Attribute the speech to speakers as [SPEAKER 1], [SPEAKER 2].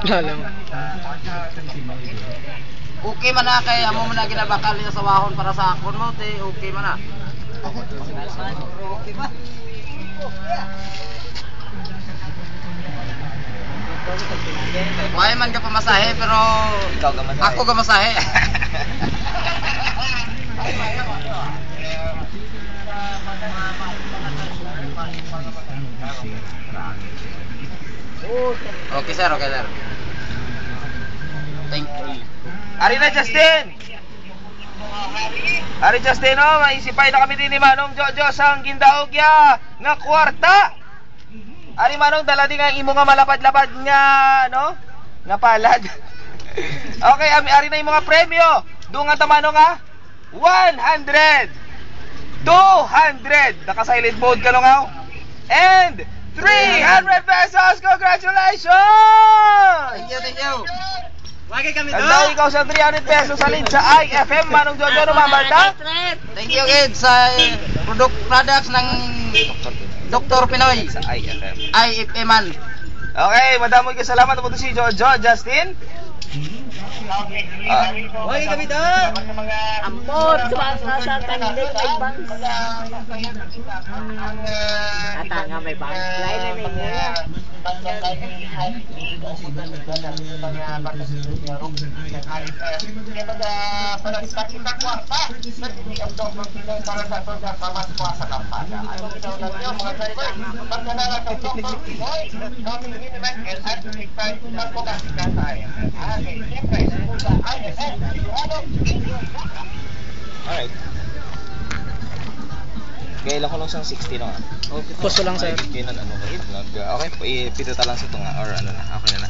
[SPEAKER 1] Alam.
[SPEAKER 2] Okay man na kay amo man na ginabakal niya sa wahon para sa akon mo, te. Okay man na. Okay ba? May man ka pamasahe pero
[SPEAKER 3] Ikaw gamasahe.
[SPEAKER 2] ako gamasahe. Okay sir, okay sir. Thank you.
[SPEAKER 3] Ari na Justin! Ari Justin, oh, maisipay na kami din ni Manong Jojo sang gindaog ya nga kwarta. Ari Manong dala din nga imo nga malapad-lapad nga no? Nga palad. Okay, ari na yung mga premyo. Do nga ta Manong ha? 100, 200, naka-silent mode ka lang ha? And 300 pesos! Congratulations!
[SPEAKER 2] Thank you. Wagi kami do.
[SPEAKER 3] Tanda ikaw sa 300 pesos alin sa IFM Manong Jojo Rumambanda.
[SPEAKER 2] Thank you Ed sa products ng Dr. Pinoy
[SPEAKER 3] Sa IFM.
[SPEAKER 2] IFM man.
[SPEAKER 3] Okay, madamo ka salamat po si Jojo, Justin.
[SPEAKER 2] Wagi kami do.
[SPEAKER 1] Ampot, sa kanilay kay bang. Ata nga may bang. Lain na may nga.
[SPEAKER 3] Alright. Kaya lang ko lang siyang 60 no.
[SPEAKER 1] Puso lang sir.
[SPEAKER 3] Okay, pito ta lang sa tunga or ano na, okay na na.